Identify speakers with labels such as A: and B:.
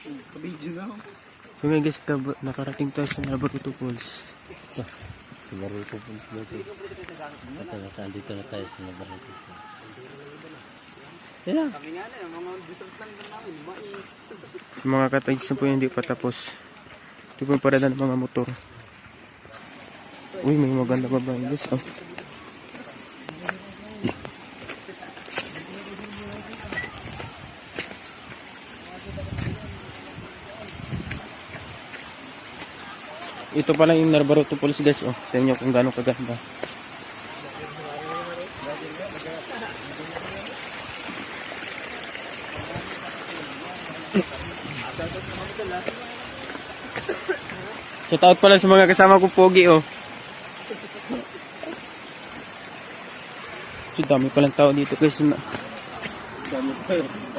A: Kabidyo na ako.
B: So ngayon guys, nakarating tayo sa Nabaruto Falls.
C: Nabaruto Falls dito. Dito na tayo sa Nabaruto Falls. Yeah.
A: Kami nga na, mga desert lang namin.
B: Mga katags na po yung hindi pa tapos. Ito po yung parada ng mga motor. Uy, may maganda babae guys. Oh. Ito pala yung Nabaruto Falls guys. Oh, tingnan nyo kung gaano kaganda. Shout out pala sa mga kasama ko pogi oh. So dami palang tao dito guys.
A: Dami pa yun.